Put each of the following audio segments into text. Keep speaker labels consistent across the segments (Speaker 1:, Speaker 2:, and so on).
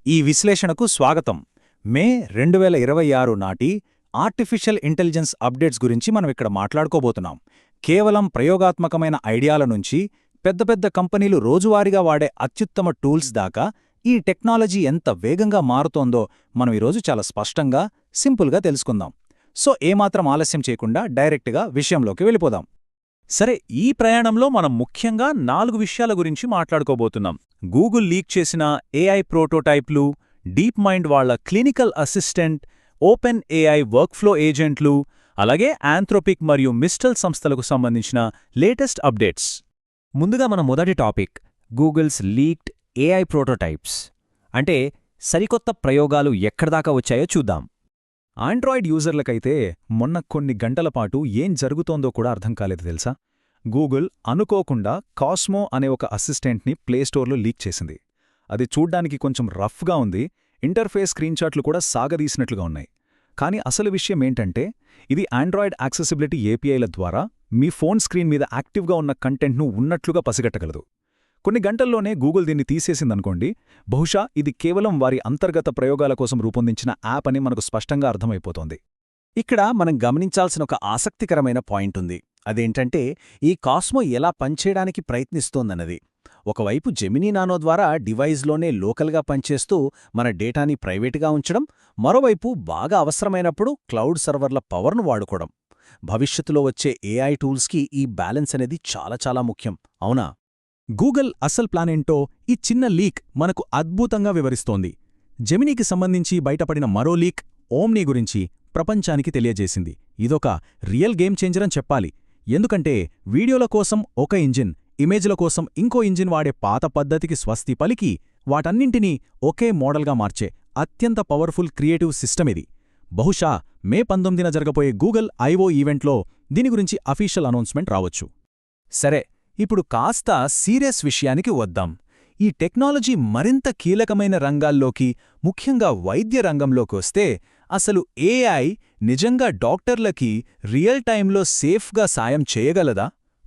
Speaker 1: ఈ విశ్లేషణకు స్వాగతం. మే 2026 నాటి ఆర్టిఫిషియల్ ఇంటెలిజెన్స్ అప్డేట్స్ గురించి మనం ఇక్కడ మాట్లాడుకోబోతున్నాం. కేవలం ప్రయోగాత్మకమైన ఐడియాల నుంచి పెద్ద పెద్ద కంపెనీలు రోజువారీగా వాడే అత్యుత్తమ టూల్స్ దాకా ఈ టెక్నాలజీ ఎంత వేగంగా మారుతోందో మనం ఈరోజు చాలా స్పష్టంగా, సింపుల్గా తెలుసుకుందాం. సో ఏమాత్రం ఆలస్యం చేయకుండా డైరెక్ట్గా విషయంలోకి వెళ్ళిపోదాం. సరే, ఈ ప్రయాణంలో మనం ముఖ్యంగా 4 విషయాల గురించి మాట్లాడుకోబోతున్నాం. గూగుల్ లీక్ చేసిన ఏఐ ప్రోటోటైప్లు, డీప్ మైండ్ వాళ్ల clinical assistant, open AI workflow ఏజెంట్లు, అలాగే ఆంథ్రోపిక్ మరియు మిస్టల్ సంస్థలకు సంబంధించిన లేటెస్ట్ అప్డేట్స్.
Speaker 2: ముందుగా మన మొదటి topic Google's leaked AI prototypes. అంటే సరికొత్త ప్రయోగాలు ఎక్కడిదాకా వచ్చాయో చూద్దాం.
Speaker 1: ఆండ్రాయిడ్ యూజర్లకైతే మొన్న కొన్ని గంటల పాటు ఏం జరుగుతోందో కూడా అర్థం కాలేదు తెలుసా. గూగుల్ అనుకోకుండా కాస్మో అనే ఒక అసిస్టెంట్ని ప్లేస్టోర్లో లీక్ చేసింది. అది చూడ్డానికి కొంచెం రఫ్గా ఉంది, ఇంటర్ఫేస్ స్క్రీన్షాట్లు కూడా సాగదీసినట్లుగా ఉన్నాయి. కానీ అసలు విషయమేంటంటే, ఇది ఆండ్రాయిడ్ యాక్సెసిబిలిటీ ఏపీఐల ద్వారా మీ ఫోన్ స్క్రీన్ మీద యాక్టివ్గా ఉన్న కంటెంట్ను ఉన్నట్లుగా పసిగట్టగలదు. కొన్ని గంటల్లోనే గూగుల్ దీన్ని తీసేసిందనుకోండి, బహుశా ఇది కేవలం వారి అంతర్గత ప్రయోగాల కోసం రూపొందించిన యాప్ అని మనకు స్పష్టంగా అర్థమైపోతోంది.
Speaker 2: ఇక్కడ మనం గమనించాల్సిన ఒక ఆసక్తికరమైన పాయింట్ ఉంది. అదేంటంటే, ఈ కాస్మో ఎలా పనిచేయడానికి ప్రయత్నిస్తోందన్నది. ఒకవైపు జెమినీ నానో ద్వారా డివైజ్లోనే లోకల్గా పనిచేస్తూ మన డేటాని ప్రైవేటుగా ఉంచడం, మరోవైపు బాగా అవసరమైనప్పుడు క్లౌడ్ సర్వర్ల పవర్ను వాడుకోవడం. భవిష్యత్తులో వచ్చే ఏఐ టూల్స్కి ఈ బ్యాలెన్స్ అనేది చాలా చాలా ముఖ్యం, అవునా?
Speaker 1: గూగుల్ అసల్ ప్లానేంటో ఈ చిన్న లీక్ మనకు అద్భుతంగా వివరిస్తోంది. జెమినీకి సంబంధించి బయటపడిన మరో లీక్ ఓమ్నీ గురించి ప్రపంచానికి తెలియజేసింది. ఇదొక రియల్ గేమ్ చేంజర్ అని చెప్పాలి. ఎందుకంటే వీడియోల కోసం ఒక ఇంజిన్, ఇమేజ్ల కోసం ఇంకో ఇంజిన్ వాడే పాత పద్ధతికి స్వస్తి పలికి వాటన్నింటినీ ఒకే మోడల్గా మార్చే అత్యంత పవర్ఫుల్ క్రియేటివ్ సిస్టమ్ ఇది. బహుశా మే 19న జరగబోయే గూగుల్ ఐఓ ఈవెంట్లో దీని గురించి అఫీషియల్ అనౌన్స్మెంట్ రావచ్చు.
Speaker 2: సరే, ఇప్పుడు కాస్త సీరియస్ విషయానికి వద్దాం. ఈ టెక్నాలజీ మరింత కీలకమైన రంగాల్లోకి, ముఖ్యంగా వైద్య రంగంలోకి వస్తే అసలు ఏఐ నిజంగా డాక్టర్లకి రియల్ టైంలో సేఫ్గా సాయం చేయగలదా?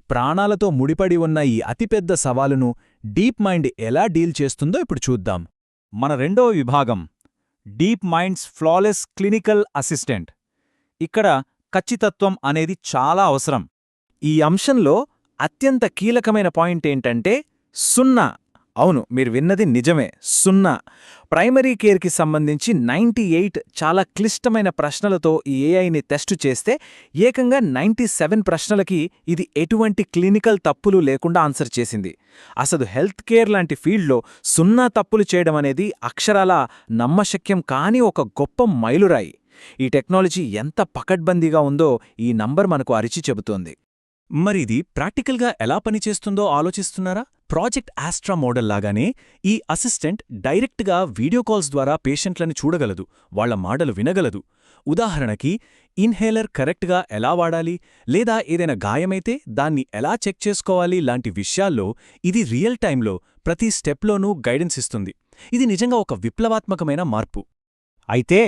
Speaker 2: ప్రాణాలతో ముడిపడి ఉన్న ఈ అతిపెద్ద సవాలును డీప్ మైండ్ ఎలా డీల్ చేస్తుందో ఇప్పుడు చూద్దాం.
Speaker 1: మన రెండవ విభాగం deep minds flawless clinical assistant. ఇక్కడ ఖచ్చితత్వం అనేది చాలా అవసరం.
Speaker 2: ఈ అంశంలో అత్యంత కీలకమైన పాయింట్ ఏంటంటే 0. అవును, మీరు విన్నది నిజమే, 0. ప్రైమరీ కేర్కి సంబంధించి 98 చాలా క్లిష్టమైన ప్రశ్నలతో ఈ ఏఐని టెస్టు చేస్తే ఏకంగా 97 ప్రశ్నలకి ఇది ఎటువంటి క్లినికల్ తప్పులు లేకుండా ఆన్సర్ చేసింది. అసలు హెల్త్ కేర్ లాంటి ఫీల్డ్లో 0 తప్పులు చేయడం అనేది అక్షరాలా నమ్మశక్యం కాని ఒక గొప్ప మైలురాయి. ఈ టెక్నాలజీ ఎంత పకడ్బందీగా ఉందో ఈ నంబర్ మనకు అరిచి చెబుతోంది.
Speaker 1: మరిది ప్రాక్టికల్గా ఎలా పనిచేస్తుందో ఆలోచిస్తున్నారా? ప్రాజెక్ట్ ఆస్ట్రా మోడల్ లాగానే ఈ అసిస్టెంట్ డైరెక్ట్గా వీడియో కాల్స్ ద్వారా పేషెంట్లని చూడగలదు, వాళ్ల మాటలు వినగలదు. ఉదాహరణకి, ఇన్హేలర్ కరెక్ట్గా ఎలా వాడాలి, లేదా ఏదైనా గాయమైతే దాన్ని ఎలా చెక్ చేసుకోవాలి లాంటి విషయాల్లో ఇది రియల్ టైంలో ప్రతి స్టెప్లోనూ గైడెన్స్ ఇస్తుంది. ఇది నిజంగా ఒక విప్లవాత్మకమైన మార్పు. అయితే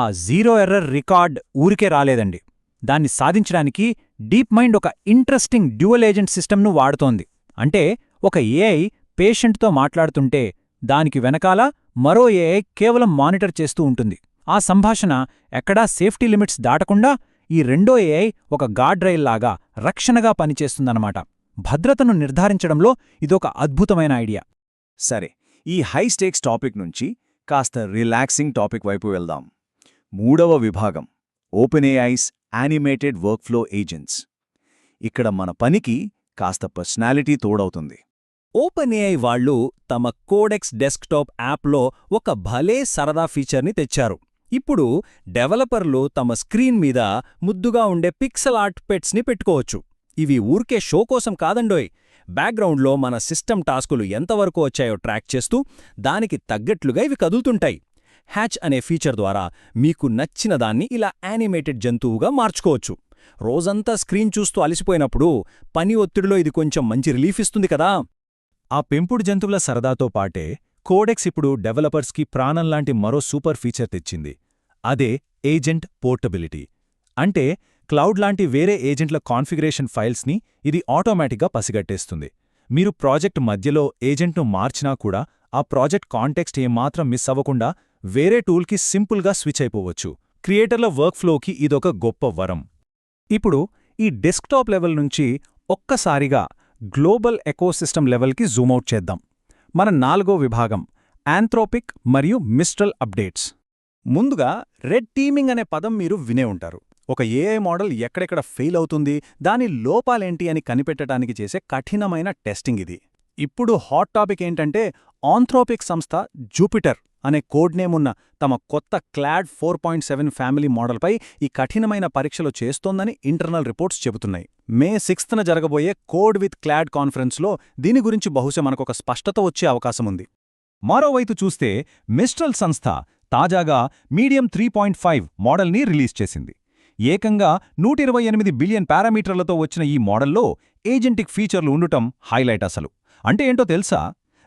Speaker 1: ఆ జీరో ఎర్రర్ రికార్డ్ ఊరికే రాలేదండి. దాన్ని సాధించడానికి డీప్ మైండ్ ఒక ఇంట్రెస్టింగ్ డ్యూయల్ ఏజెంట్ సిస్టమ్ను వాడుతోంది. అంటే ఒక ఏఐ పేషెంట్తో మాట్లాడుతుంటే దానికి వెనకాల మరో ఏఐ కేవలం మానిటర్ చేస్తూ ఉంటుంది. ఆ సంభాషణ ఎక్కడా సేఫ్టీ లిమిట్స్ దాటకుండా ఈ రెండో ఏఐ ఒక గార్డ్ రైల్ లాగా రక్షణగా పనిచేస్తుందన్నమాట. భద్రతను నిర్ధారించడంలో ఇదొక అద్భుతమైన ఐడియా.
Speaker 3: సరే, ఈ హై స్టేక్స్ టాపిక్ నుంచి కాస్త రిలాక్సింగ్ టాపిక్ వైపు వెళ్దాం. 3వ విభాగం ఓపెన్ఏఐస్ యానిమేటెడ్ వర్క్ఫ్లో ఏజెంట్స్. ఇక్కడ మన పనికి కాస్త పర్సనాలిటీ తోడవుతుంది.
Speaker 2: ఓపెన్ఏఐ వాళ్లు తమ కోడెక్స్ డెస్క్టాప్ యాప్లో ఒక భలే సరదా ఫీచర్ని తెచ్చారు. ఇప్పుడు డెవలపర్లు తమ స్క్రీన్ మీద ముద్దుగా ఉండే పిక్సెల్ ఆర్ట్ పెట్స్ని పెట్టుకోవచ్చు. ఇవి ఊరికే షో కోసం కాదండోయ్, బ్యాక్గ్రౌండ్లో మన సిస్టమ్ టాస్కులు ఎంతవరకు వచ్చాయో ట్రాక్ చేస్తూ దానికి తగ్గట్లుగా ఇవి కదులుతుంటాయి. హ్యాచ్ అనే ఫీచర్ ద్వారా మీకు నచ్చిన దాన్ని ఇలా యానిమేటెడ్ జంతువుగా మార్చుకోవచ్చు. రోజంతా స్క్రీన్ చూస్తూ అలసిపోయినప్పుడు పని ఒత్తిడిలో ఇది కొంచెం మంచి రిలీఫ్ ఇస్తుంది కదా.
Speaker 1: ఆ పెంపుడు జంతువుల సరదాతో పాటే కోడెక్స్ ఇప్పుడు డెవలపర్స్కి ప్రాణంలాంటి మరో సూపర్ ఫీచర్ తెచ్చింది. అదే ఏజెంట్ పోర్టబిలిటీ. అంటే క్లౌడ్ లాంటి వేరే ఏజెంట్ల కాన్ఫిగరేషన్ ఫైల్స్ని ఇది ఆటోమేటిక్గా పసిగట్టేస్తుంది. మీరు ప్రాజెక్ట్ మధ్యలో ఏజెంట్ను మార్చినా కూడా ఆ ప్రాజెక్ట్ కాంటెక్స్ట్ ఏమాత్రం మిస్ అవ్వకుండా వేరే టూల్కి సింపుల్గా స్విచ్ అయిపోవచ్చు. క్రియేటర్ల వర్క్ఫ్లోకి ఇదొక గొప్ప వరం. ఇప్పుడు ఈ డెస్క్టాప్ లెవెల్ నుంచి ఒక్కసారిగా గ్లోబల్ ఎకోసిస్టమ్ లెవెల్కి జూమౌట్ చేద్దాం. మన 4వ విభాగం ఆంథ్రోపిక్ మరియు మిస్ట్రల్ అప్డేట్స్. ముందుగా రెడ్ టీమింగ్ అనే పదం మీరు వినే ఉంటారు. ఒక ఏఐ మోడల్ ఎక్కడెక్కడ ఫెయిల్ అవుతుంది, దాని లోపాలేంటి అని కనిపెట్టడానికి చేసే కఠినమైన టెస్టింగ్ ఇది. ఇప్పుడు హాట్ టాపిక్ ఏంటంటే ఆంథ్రోపిక్ సంస్థ జూపిటర్ అనే కోడ్ నేమ్ ఉన్న తమ కొత్త క్లాడ్ 4.7 ఫ్యామిలీ మోడల్పై ఈ కఠినమైన పరీక్షలు చేస్తోందని ఇంటర్నల్ రిపోర్ట్స్ చెబుతున్నాయి. మే 6న జరగబోయే కోడ్ విత్ క్లాడ్ కాన్ఫరెన్స్లో దీని గురించి బహుశా మనకొక స్పష్టత వచ్చే అవకాశముంది. మరోవైపు చూస్తే మిస్ట్రల్ సంస్థ తాజాగా మీడియం 3.5 మోడల్ని రిలీజ్ చేసింది. ఏకంగా 128 బిలియన్ పారామీటర్లతో వచ్చిన ఈ మోడల్లో ఏజెంటిక్ ఫీచర్లు ఉండటం హైలైట్ అసలు. అంటే ఏంటో తెలుసా?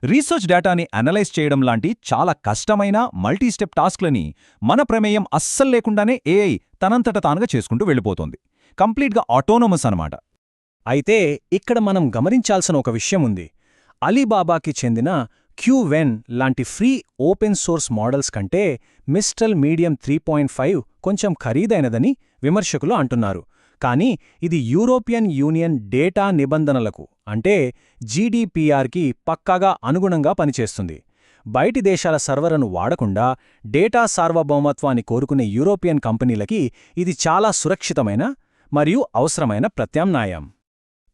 Speaker 1: రీసెర్చ్ డేటాని అనలైజ్ చేయడం లాంటి చాలా కష్టమైన మల్టీస్టెప్ టాస్క్లని మన ప్రమేయం అస్సలు లేకుండానే ఏఐ తనంతట తానుగా చేసుకుంటూ వెళ్ళిపోతోంది. కంప్లీట్గా ఆటోనమస్ అనమాట. అయితే ఇక్కడ మనం గమనించాల్సిన ఒక విషయం ఉంది. అలీబాబాకి చెందిన క్యూవెన్ లాంటి ఫ్రీ ఓపెన్ సోర్స్ మోడల్స్ కంటే మిస్ట్రల్ మీడియం 3.5 కొంచెం ఖరీదైనదని విమర్శకులు అంటున్నారు. కానీ ఇది యూరోపియన్ యూనియన్ డేటా నిబంధనలకు అంటే జీడీపీఆర్కి పక్కాగా అనుగుణంగా పనిచేస్తుంది. బయటి దేశాల సర్వర్ను వాడకుండా డేటా సార్వభౌమత్వాన్ని కోరుకునే యూరోపియన్ కంపెనీలకి ఇది చాలా సురక్షితమైన మరియు అవసరమైన ప్రత్యామ్నాయం.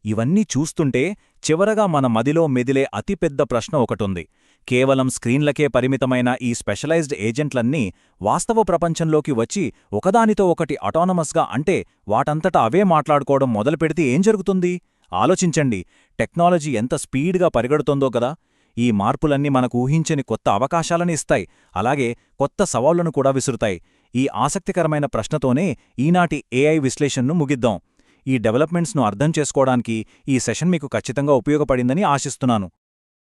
Speaker 2: ఇవన్నీ చూస్తుంటే చివరగా మన మదిలో మెదిలే అతిపెద్ద ప్రశ్న ఒకటుంది. కేవలం స్క్రీన్లకే పరిమితమైన ఈ స్పెషలైజ్డ్ ఏజెంట్లన్నీ వాస్తవ ప్రపంచంలోకి వచ్చి ఒకదానితో ఒకటి అటానమస్గా అంటే వాటంతటా అవే మాట్లాడుకోవడం మొదలుపెడితే ఏం జరుగుతుంది? ఆలోచించండి. టెక్నాలజీ ఎంత స్పీడ్గా పరిగెడుతోందో కదా! ఈ మార్పులన్నీ మనకు ఊహించని కొత్త అవకాశాలని ఇస్తాయి, అలాగే కొత్త సవాళ్లను కూడా విసురుతాయి. ఈ ఆసక్తికరమైన ప్రశ్నతోనే ఈనాటి ఏఐ విశ్లేషణను ముగిద్దాం. ఈ డెవలప్మెంట్స్ను అర్థం చేసుకోవడానికి ఈ సెషన్ మీకు ఖచ్చితంగా ఉపయోగపడిందని ఆశిస్తున్నాను.